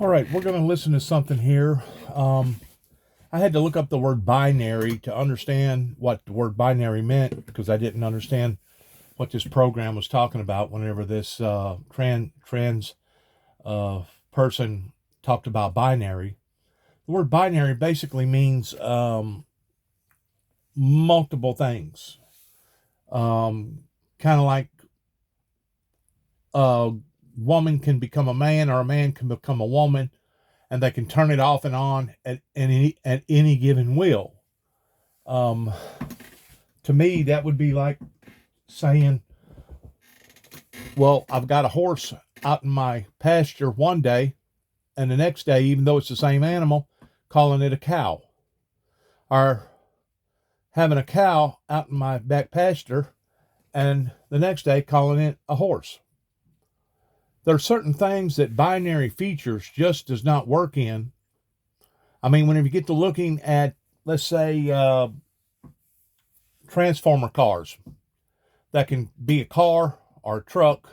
All right, we're going to listen to something here. I had to look up the word binary to understand what the word binary meant because I didn't understand what this program was talking about whenever this trans person talked about binary. The word binary basically means multiple things. Kind of like a woman can become a man or a man can become a woman, and they can turn it off and on at any given will. To me, that would be like saying, well, I've got a horse out in my pasture one day, and the next day, even though it's the same animal, calling it a cow. Or having a cow out in my back pasture, and the next day calling it a horse. There are certain things that binary features just does not work in. I mean, whenever you get to looking at, let's say, transformer cars, that can be a car or a truck,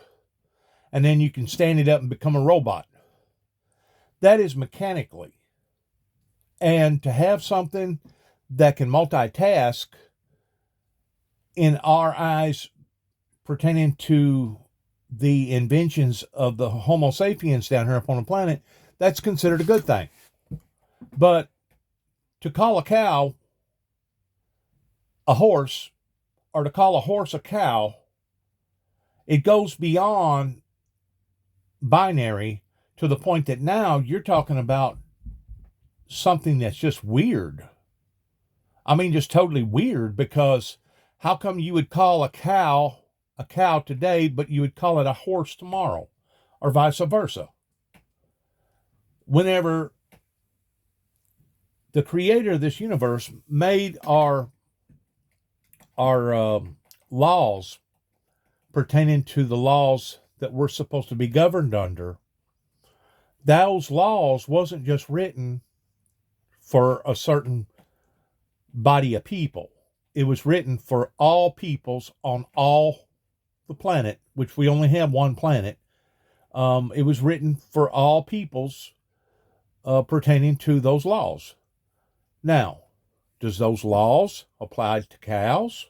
and then you can stand it up and become a robot. That is mechanically. And to have something that can multitask, in our eyes, pertaining to the inventions of the Homo sapiens down here upon the planet, that's considered a good thing. But to call a cow a horse, or to call a horse a cow, it goes beyond binary to the point that now you're talking about something that's just weird. I mean, just totally weird, because how come you would call a cow today, but you would call it a horse tomorrow, or vice versa? Whenever the creator of this universe made our laws pertaining to the laws that we're supposed to be governed under, those laws wasn't just written for a certain body of people. It was written for all peoples on all the planet, which we only have one planet. It was written for all peoples pertaining to those laws. Now, does those laws apply to cows?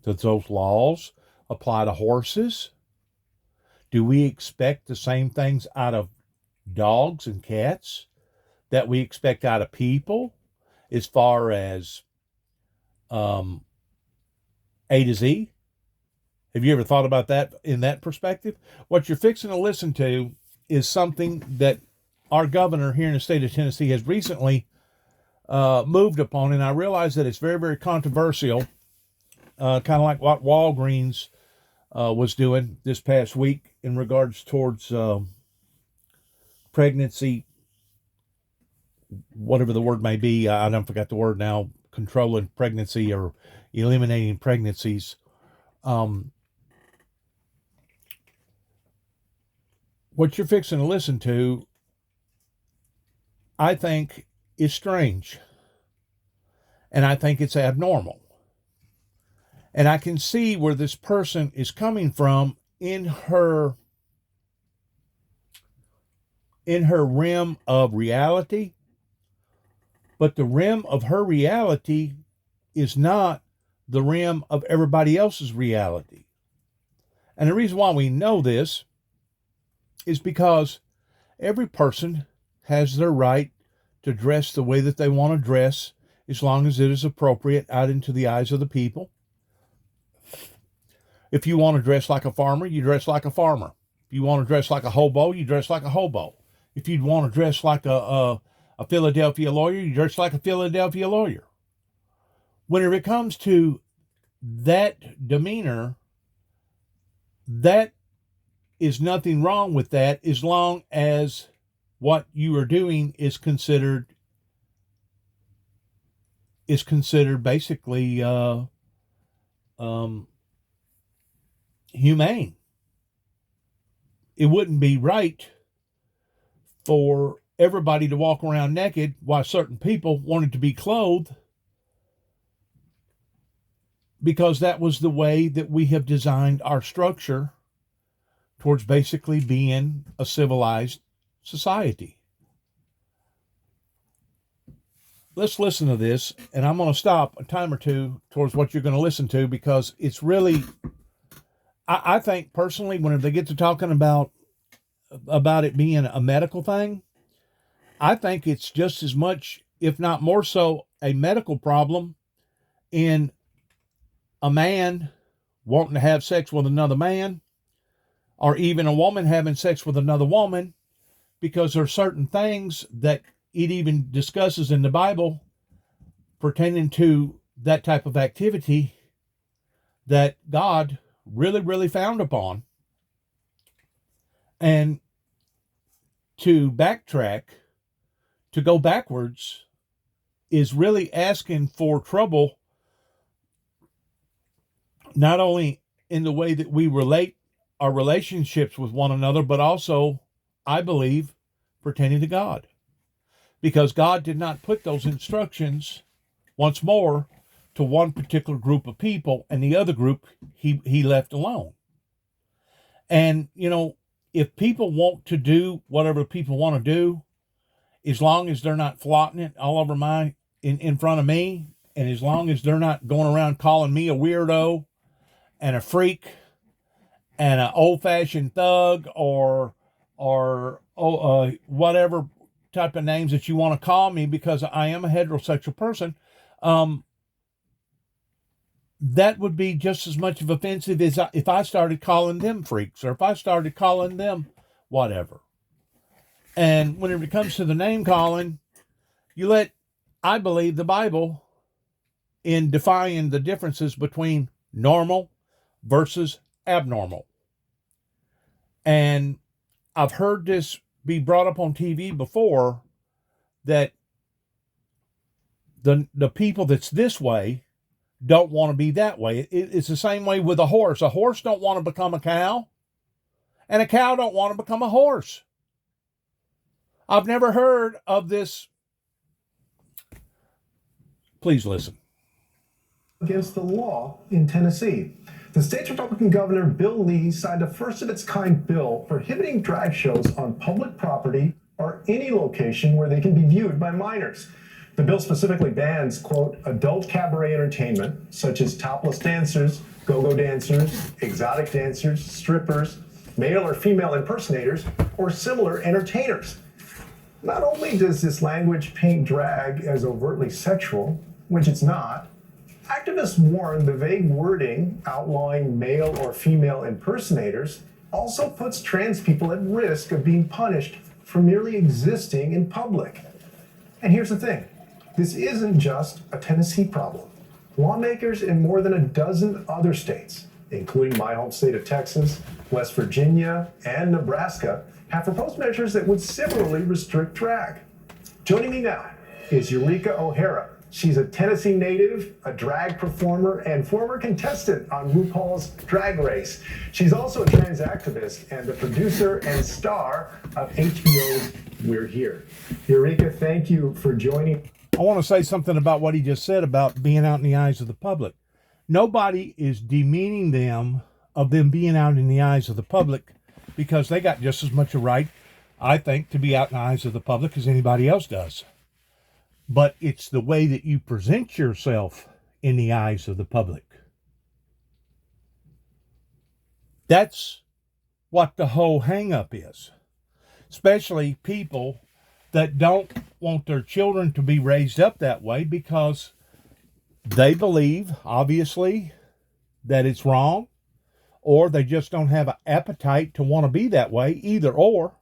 Does those laws apply to horses? Do we expect the same things out of dogs and cats that we expect out of people, as far as A to Z? Have you ever thought about that in that perspective? What you're fixing to listen to is something that our governor here in the state of Tennessee has recently moved upon, and I realize that it's very, very controversial, kind of like what Walgreens was doing this past week in regards towards pregnancy, whatever the word may be. I don't forget the word now, controlling pregnancy or eliminating pregnancies. What you're fixing to listen to, I think, is strange. And I think it's abnormal. And I can see where this person is coming from in her realm of reality. But the realm of her reality is not the realm of everybody else's reality. And the reason why we know this is because every person has their right to dress the way that they want to dress, as long as it is appropriate out into the eyes of the people. If you want to dress like a farmer, you dress like a farmer. If you want to dress like a hobo, you dress like a hobo. If you want to dress like a Philadelphia lawyer, you dress like a Philadelphia lawyer. Whenever it comes to that demeanor, that is nothing wrong with that, as long as what you are doing is considered basically humane. It wouldn't be right for everybody to walk around naked while certain people wanted to be clothed, because that was the way that we have designed our structure towards basically being a civilized society. Let's listen to this, and I'm going to stop a time or two towards what you're going to listen to, because it's really, I think personally, when they get to talking about it being a medical thing, I think it's just as much, if not more so, a medical problem in a man wanting to have sex with another man, or even a woman having sex with another woman, because there are certain things that it even discusses in the Bible pertaining to that type of activity that God really, really frowned upon. And to backtrack, to go backwards, is really asking for trouble, not only in the way that we relate our relationships with one another, but also, I believe, pertaining to God. Because God did not put those instructions, once more, to one particular group of people, and the other group he left alone. And, if people want to do whatever people want to do, as long as they're not flaunting it all over in front of me, and as long as they're not going around calling me a weirdo and a freak and an old-fashioned thug or whatever type of names that you want to call me, because I am a heterosexual person, that would be just as much of offensive as if I started calling them freaks, or if I started calling them whatever. And when it comes to the name calling, I believe the Bible, in defining the differences between normal versus abnormal. And I've heard this be brought up on TV before, that the people that's this way don't want to be that way. It's the same way with a horse. A horse don't want to become a cow, and a cow don't want to become a horse. I've never heard of this. Please listen. Against the law in Tennessee. The state's Republican Governor Bill Lee signed a first-of-its-kind bill prohibiting drag shows on public property or any location where they can be viewed by minors. The bill specifically bans, quote, adult cabaret entertainment, such as topless dancers, go-go dancers, exotic dancers, strippers, male or female impersonators, or similar entertainers. Not only does this language paint drag as overtly sexual, which it's not, activists warn the vague wording outlawing male or female impersonators also puts trans people at risk of being punished for merely existing in public. And here's the thing. This isn't just a Tennessee problem. Lawmakers in more than a dozen other states, including my home state of Texas, West Virginia, and Nebraska, have proposed measures that would similarly restrict drag. Joining me now is Eureka O'Hara. She's a Tennessee native, a drag performer, and former contestant on RuPaul's Drag Race. She's also a trans activist and the producer and star of HBO's We're Here. Eureka, thank you for joining. I want to say something about what he just said about being out in the eyes of the public. Nobody is demeaning them of them being out in the eyes of the public, because they got just as much a right, I think, to be out in the eyes of the public as anybody else does. But it's the way that you present yourself in the eyes of the public. That's what the whole hang-up is. Especially people that don't want their children to be raised up that way, because they believe, obviously, that it's wrong, or they just don't have an appetite to want to be that way, either or.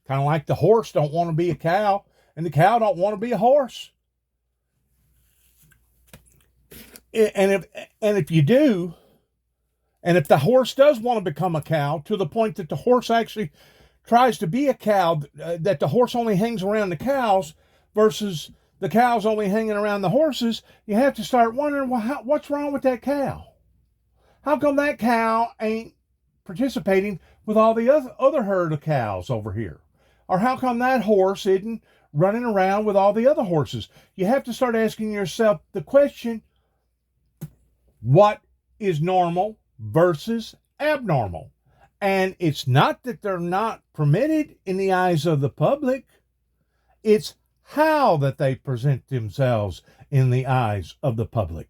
Kind of like the horse don't want to be a cow, and the cow don't want to be a horse. And if you do, and if the horse does want to become a cow, to the point that the horse actually tries to be a cow, that the horse only hangs around the cows versus the cows only hanging around the horses, you have to start wondering, well, what's wrong with that cow? How come that cow ain't participating with all the other herd of cows over here? Or how come that horse isn't running around with all the other horses? You have to start asking yourself the question, what is normal versus abnormal? And it's not that they're not permitted in the eyes of the public, it's how that they present themselves in the eyes of the public.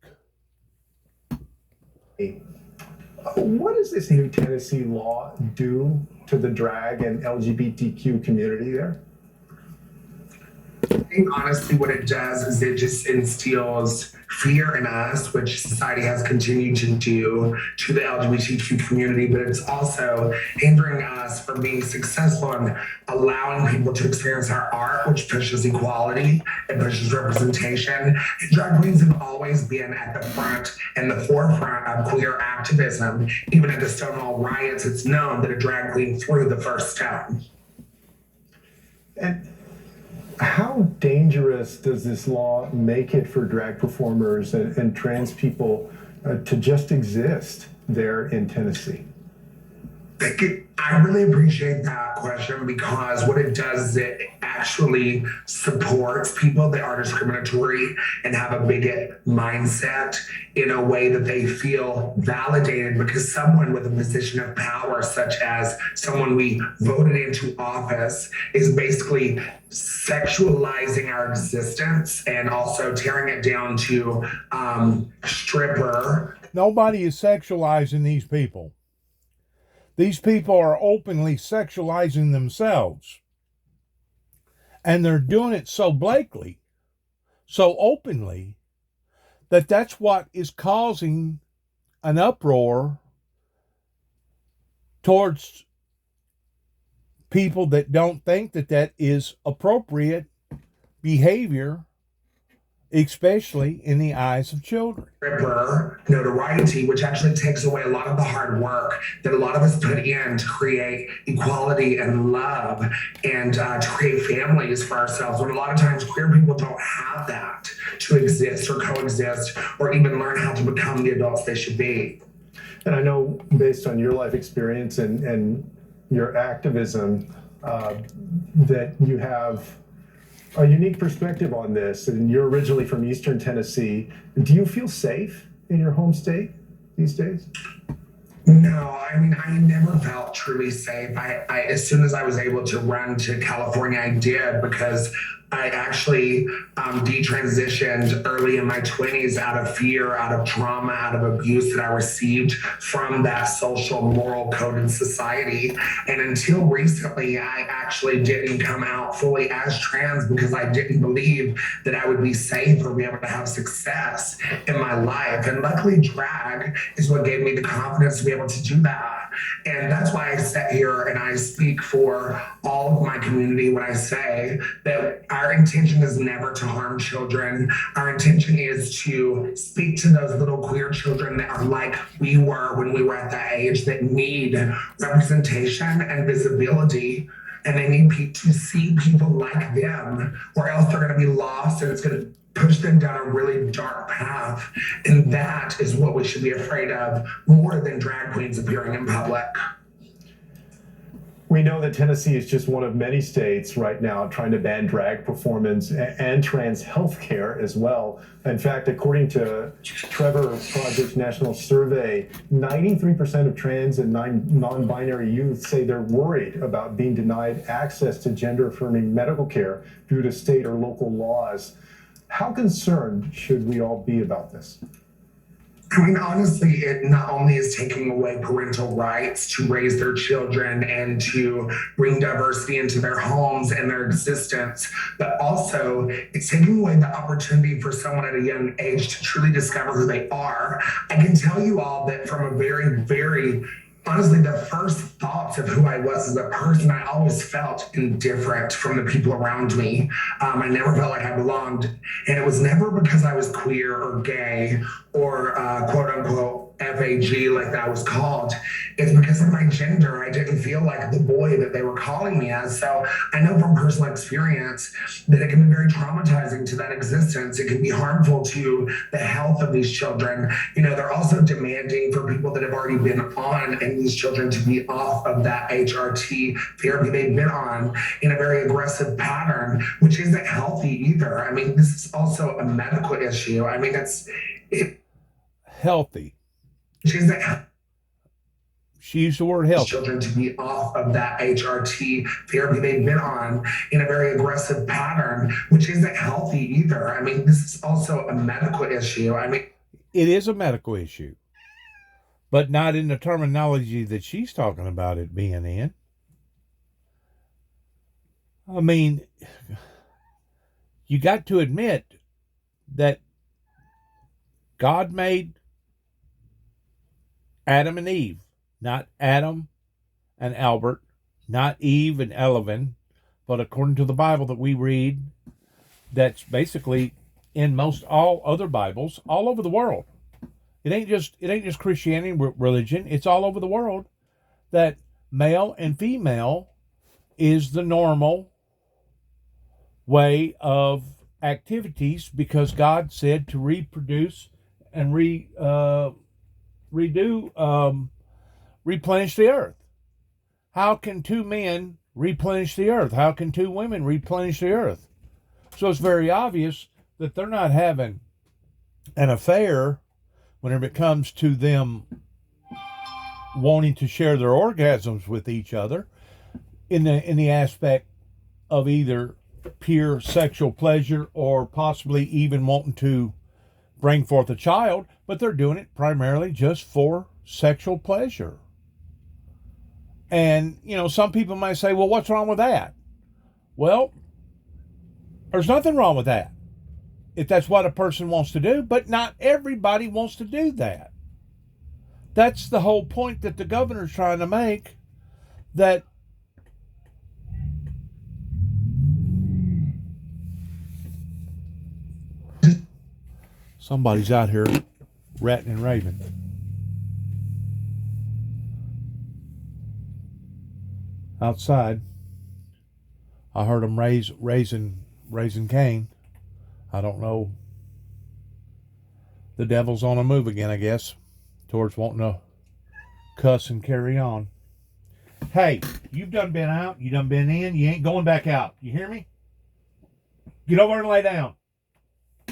What does this new Tennessee law do to the drag and LGBTQ community there? I think honestly what it does is it just instills fear in us, which society has continued to do to the LGBTQ community, but it's also hindering us from being successful in allowing people to experience our art, which pushes equality and pushes representation. And drag queens have always been at the front and the forefront of queer activism. Even at the Stonewall riots, it's known that a drag queen threw the first stone. And how dangerous does this law make it for drag performers and trans people to just exist there in Tennessee? I really appreciate that question because what it does is it actually supports people that are discriminatory and have a bigot mindset in a way that they feel validated because someone with a position of power, such as someone we voted into office, is basically sexualizing our existence and also tearing it down to stripper. Nobody is sexualizing these people. These people are openly sexualizing themselves. And they're doing it so blatantly, so openly, that that's what is causing an uproar towards people that don't think that that is appropriate behavior, especially in the eyes of children. Notoriety, which actually takes away a lot of the hard work that a lot of us put in to create equality and love and to create families for ourselves. When a lot of times queer people don't have that to exist or coexist or even learn how to become the adults they should be. And I know based on your life experience and your activism that you have a unique perspective on this, and you're originally from Eastern Tennessee. Do you feel safe in your home state these days? No, I mean, I never felt truly safe. I as soon as I was able to run to California, I did because I actually detransitioned early in my 20s out of fear, out of trauma, out of abuse that I received from that social moral coded society. And until recently, I actually didn't come out fully as trans because I didn't believe that I would be safe or be able to have success in my life. And luckily, drag is what gave me the confidence to be able to do that. And that's why I sit here and I speak for all of my community when I say that our intention is never to harm children. Our intention is to speak to those little queer children that are like we were when we were at that age, that need representation and visibility. And they need to see people like them, or else they're going to be lost and it's going to push them down a really dark path. And that is what we should be afraid of more than drag queens appearing in public. We know that Tennessee is just one of many states right now trying to ban drag performance and trans health care as well. In fact, according to Trevor Project's national survey, 93% of trans and non-binary youth say they're worried about being denied access to gender-affirming medical care due to state or local laws. How concerned should we all be about this? I mean, honestly, it not only is taking away parental rights to raise their children and to bring diversity into their homes and their existence, but also it's taking away the opportunity for someone at a young age to truly discover who they are. I can tell you all that from a very, very honestly, the first thoughts of who I was as a person, I always felt indifferent from the people around me. I never felt like I belonged. And it was never because I was queer or gay or quote unquote FAG like that was called. It's because of my gender. I didn't feel like the boy that they were calling me as. So I know from personal experience that it can be very traumatizing to that existence. It can be harmful to the health of these children. You know, they're also demanding for people that have already been on and these children to be off of that HRT therapy they've been on in a very aggressive pattern, which isn't healthy either. I mean, this is also a medical issue. I mean, healthy. Which isn't She used the word healthy. Children to be off of that HRT therapy they've been on in a very aggressive pattern, which isn't healthy either. I mean, this is also a medical issue. I mean, it is a medical issue, but not in the terminology that she's talking about it being in. I mean, you got to admit that God made Adam and Eve, not Adam and Albert, not Eve and Elvin, but according to the Bible that we read, that's basically in most all other Bibles all over the world. It ain't just Christianity religion. It's all over the world that male and female is the normal way of activities, because God said to reproduce and replenish the earth. How can two men replenish the earth? How can two women replenish the earth? So it's very obvious that they're not having an affair whenever it comes to them wanting to share their orgasms with each other in the aspect of either pure sexual pleasure or possibly even wanting to bring forth a child, but they're doing it primarily just for sexual pleasure. And, some people might say, well, what's wrong with that? Well, there's nothing wrong with that if that's what a person wants to do, but not everybody wants to do that. That's the whole point that the governor's trying to make, that somebody's out here ratting and raving. Outside, I heard them raising Cain. I don't know. The devil's on a move again, I guess, towards wanting to cuss and carry on. Hey, you've done been out. You done been in. You ain't going back out. You hear me? Get over and lay down.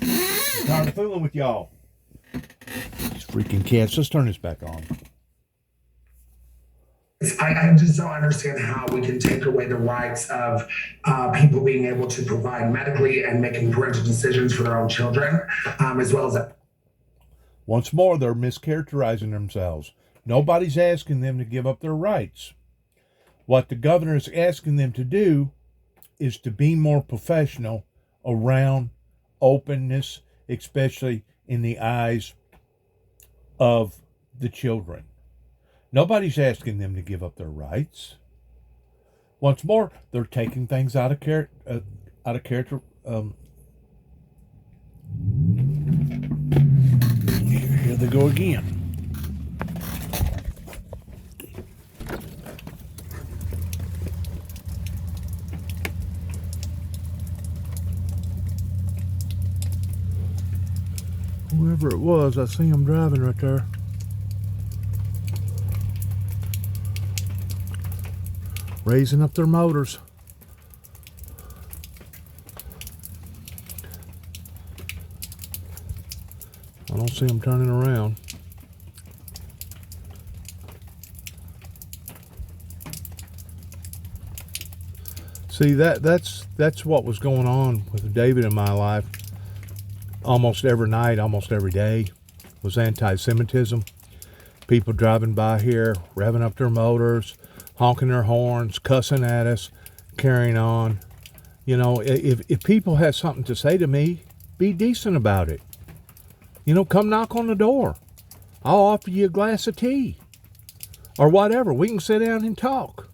I'm tired of fooling with y'all. These freaking cats. Let's turn this back on. I just don't understand how we can take away the rights of people being able to provide medically and making parental decisions for their own children, as well as. Once more, they're mischaracterizing themselves. Nobody's asking them to give up their rights. What the governor is asking them to do is to be more professional around openness, especially in the eyes of the children. Nobody's asking them to give up their rights. Once more, they're taking things out of character. Here they go again. Whoever it was, I see him driving right there. Raising up their motors. I don't see them turning around. See, that's what was going on with David in my life. Almost every night, almost every day, was anti-Semitism. People driving by here, revving up their motors, honking their horns, cussing at us, carrying on. If people have something to say to me, be decent about it. Come knock on the door. I'll offer you a glass of tea or whatever. We can sit down and talk.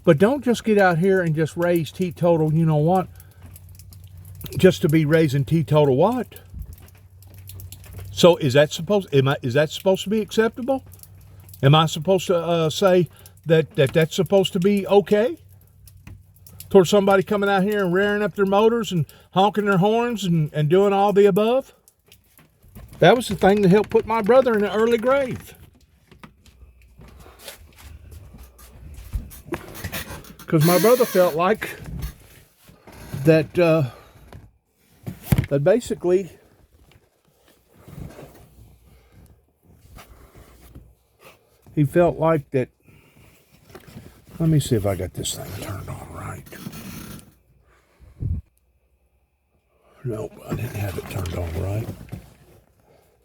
But don't just get out here and just raise teetotal, just to be raising teetotal what? So is that supposed to be acceptable? Am I supposed to say that's supposed to be okay? Towards somebody coming out here and rearing up their motors and honking their horns and doing all the above? That was the thing that helped put my brother in an early grave. Because my brother felt like that basically he felt like that. Let me see if I got this thing turned on right. Nope, I didn't have it turned on right.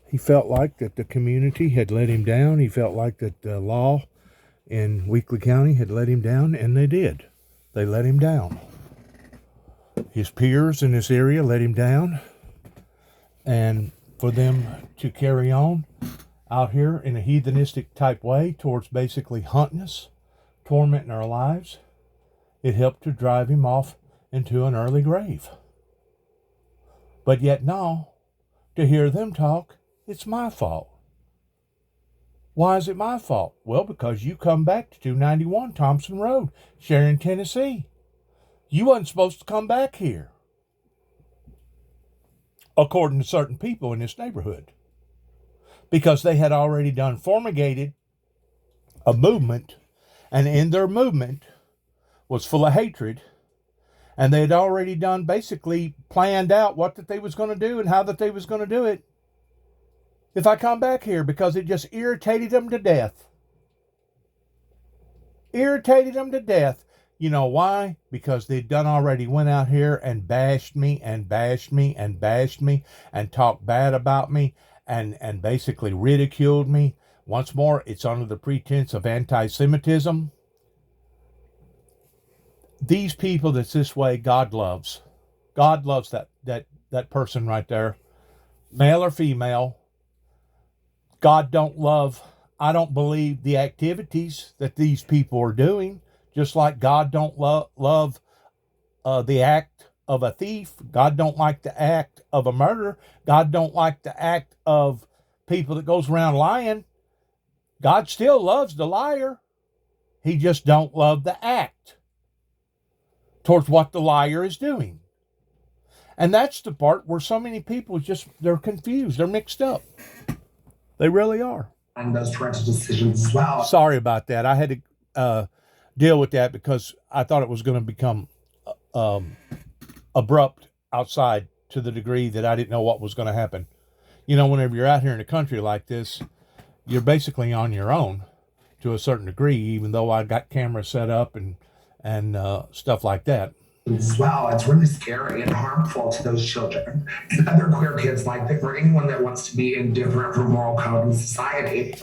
He felt like that the community had let him down. He felt like that the law in Weakley County had let him down, and they did. They let him down. His peers in this area let him down. And for them to carry on out here in a heathenistic type way towards basically hunting us, tormenting our lives, it helped to drive him off into an early grave. But yet now, to hear them talk, it's my fault. Why is it my fault? Well, because you come back to 291 Thompson Road, Sharon, Tennessee. You wasn't supposed to come back here, according to certain people in this neighborhood, because they had already done formigated a movement, and in their movement was full of hatred, and they had already done basically planned out what that they was going to do and how that they was going to do it if I come back here, because it just irritated them to death. Irritated them to death. You know why? Because they'd done already went out here and bashed me and bashed me and bashed me and talked bad about me and basically ridiculed me. Once more, it's under the pretense of anti-Semitism. These people that's this way, God loves. God loves that person right there, male or female. God don't love, I don't believe, the activities that these people are doing, just like God don't love the act of a thief. God don't like the act of a murderer. God don't like the act of people that goes around lying. God still loves the liar. He just don't love the act towards what the liar is doing. And that's the part where so many people they're confused. They're mixed up. They really are. And those parental decisions as well. Sorry about that. I had to deal with that because I thought it was going to become abrupt outside to the degree that I didn't know what was going to happen. You know, whenever you're out here in a country like this, you're basically on your own to a certain degree, even though I got cameras set up and stuff like that. As well, it's really scary and harmful to those children and other queer kids like that, or anyone that wants to be indifferent from moral code in society.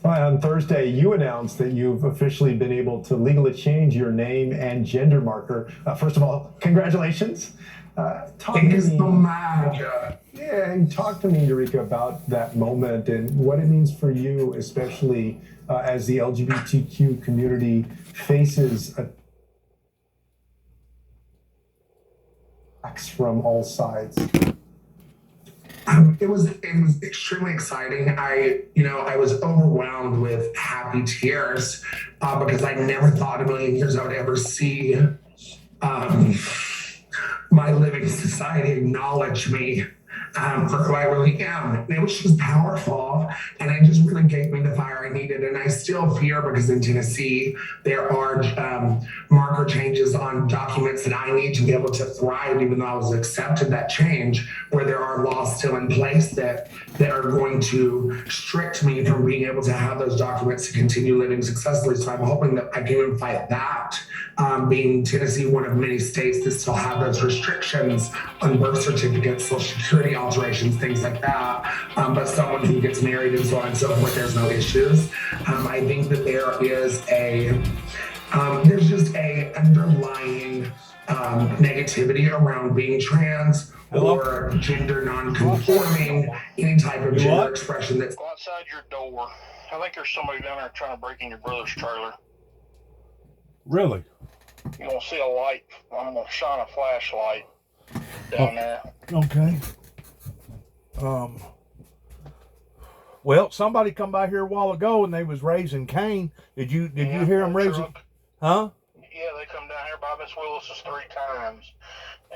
On Thursday, you announced that you've officially been able to legally change your name and gender marker. First of all, congratulations. Thank you so much. Yeah, and talk to me, Eureka, about that moment and what it means for you, especially as the LGBTQ community faces attacks from all sides. It was extremely exciting. I was overwhelmed with happy tears because I never thought in a million years I would ever see my living society acknowledge me for who I really am. And it was just powerful, and it just really gave me the fire I needed. And I still fear, because in Tennessee there are marker changes on documents that I need to be able to thrive, even though I was accepted that change, where there are laws still in place that are going to restrict me from being able to have those documents to continue living successfully. So I'm hoping that I can even fight that, being Tennessee one of many states that still have those restrictions on birth certificates, Social Security alterations, things like that. But someone who gets married and so on and so forth, there's no issues. I think that there is there's just a underlying negativity around being trans or gender non-conforming, any type of gender expression that's... Go outside your door. I think there's somebody down there trying to break in your brother's trailer. Really? You're going to see a light. I'm going to shine a flashlight down there. Okay. Well, somebody come by here a while ago and they was raising Cain. Did you hear them raising? Truck. Huh? Yeah, they come down here by Miss Willis's 3 times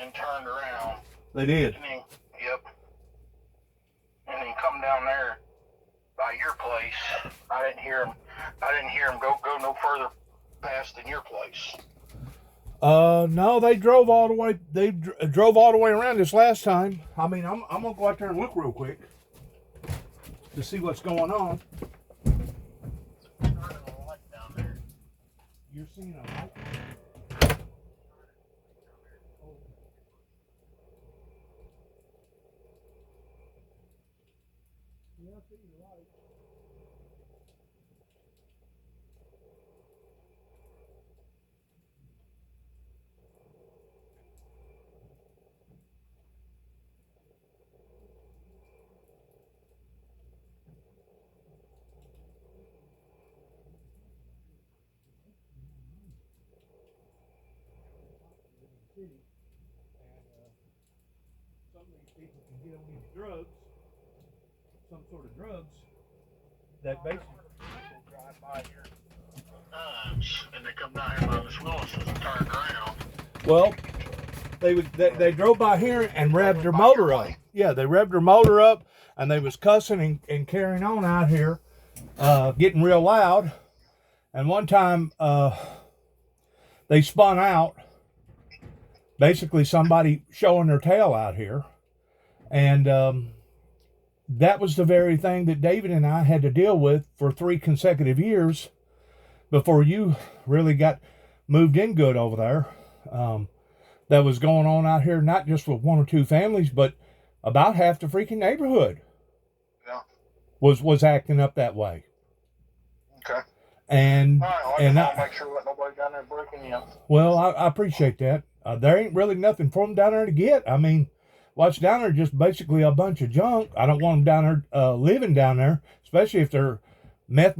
and turned around. They did. And then come down there by your place. I didn't hear him go no further past than your place. No, they drove all the way. They drove all the way around this last time. I mean, I'm gonna go out there and look real quick to see what's going on. You're seeing a light? Yeah, I see the light. City, and some of these people can get on these drugs, some sort of drugs that basically Drive by here times, and they come down here by Miss Willis's and turn around. well, they drove by here and revved their motor up. Yeah, they revved their motor up, and they was cussing and carrying on out here, getting real loud. And one time, they spun out. Basically, somebody showing their tail out here, and that was the very thing that David and I had to deal with for 3 consecutive years before you really got moved in good over there. That was going on out here, not just with 1 or 2 families, but about half the freaking neighborhood. Yeah. Was acting up that way. Okay. And all right, and I'll make sure that nobody down there breaking in. Well, I appreciate that. There ain't really nothing for them down there to get. I mean, what's down there just basically a bunch of junk. I don't want them down there living down there, especially if they're meth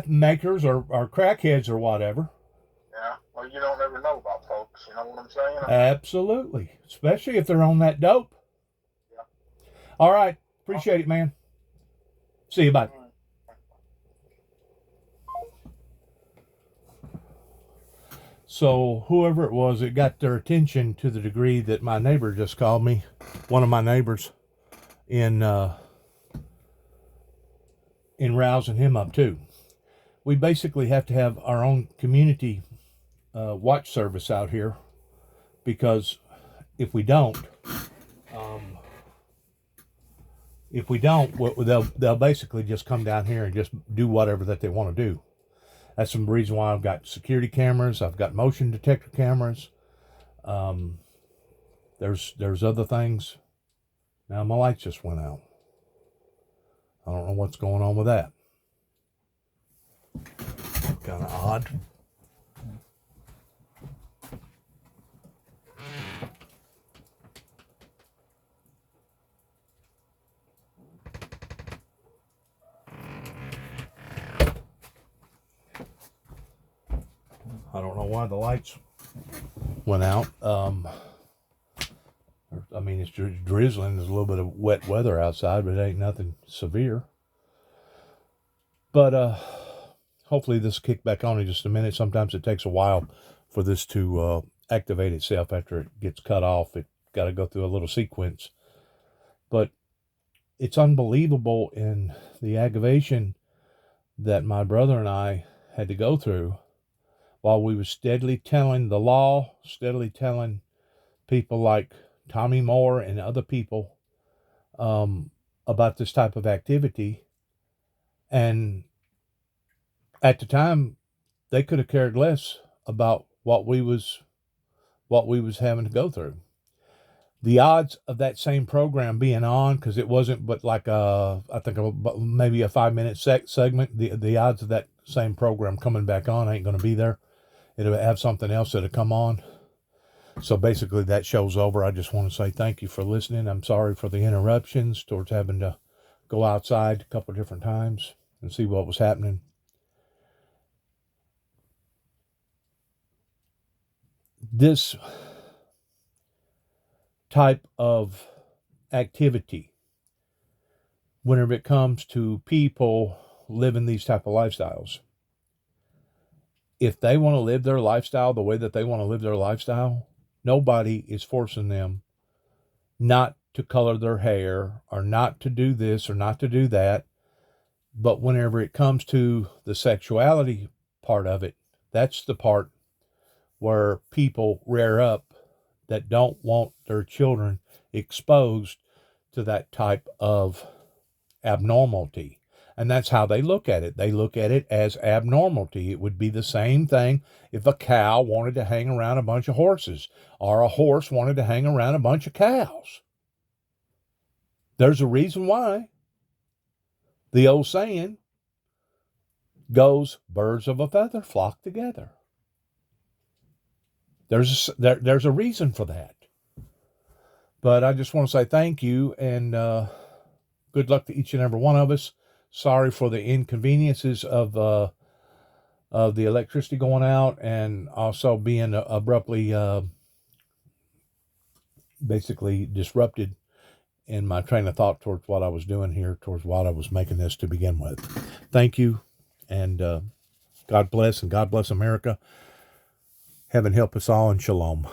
makers or crackheads or whatever. Yeah, well, you don't ever know about folks, you know what I'm saying? Absolutely, especially if they're on that dope. Yeah. All right, appreciate it, man. See you, bye. So whoever it was, it got their attention to the degree that my neighbor just called me, one of my neighbors, in rousing him up too. We basically have to have our own community watch service out here, because if we don't, they'll basically just come down here and just do whatever that they want to do. That's some reason why I've got security cameras. I've got motion detector cameras. There's other things. Now my lights just went out. I don't know what's going on with that. Kind of odd. I don't know why the lights went out. I mean, it's drizzling. There's a little bit of wet weather outside, but it ain't nothing severe. But hopefully this will kick back on in just a minute. Sometimes it takes a while for this to activate itself after it gets cut off. It got to go through a little sequence. But it's unbelievable in the aggravation that my brother and I had to go through while we were steadily telling the law, steadily telling people like Tommy Moore and other people about this type of activity. And at the time, they could have cared less about what we was having to go through. The odds of that same program being on, because it wasn't but like I think maybe a 5-minute segment, the odds of that same program coming back on ain't going to be there. It'll have something else that'll come on. So basically that show's over. I just want to say thank you for listening. I'm sorry for the interruptions towards having to go outside a couple of different times and see what was happening. This type of activity, whenever it comes to people living these type of lifestyles, if they want to live their lifestyle the way that they want to live their lifestyle, nobody is forcing them not to color their hair or not to do this or not to do that. But whenever it comes to the sexuality part of it, that's the part where people rear up that don't want their children exposed to that type of abnormality. And that's how they look at it. They look at it as abnormality. It would be the same thing if a cow wanted to hang around a bunch of horses, or a horse wanted to hang around a bunch of cows. There's a reason why. The old saying goes, birds of a feather flock together. There's a reason for that. But I just want to say thank you, and good luck to each and every one of us. Sorry for the inconveniences of the electricity going out, and also being abruptly basically disrupted in my train of thought towards what I was doing here, towards what I was making this to begin with. Thank you, and God bless, and God bless America. Heaven help us all, and shalom.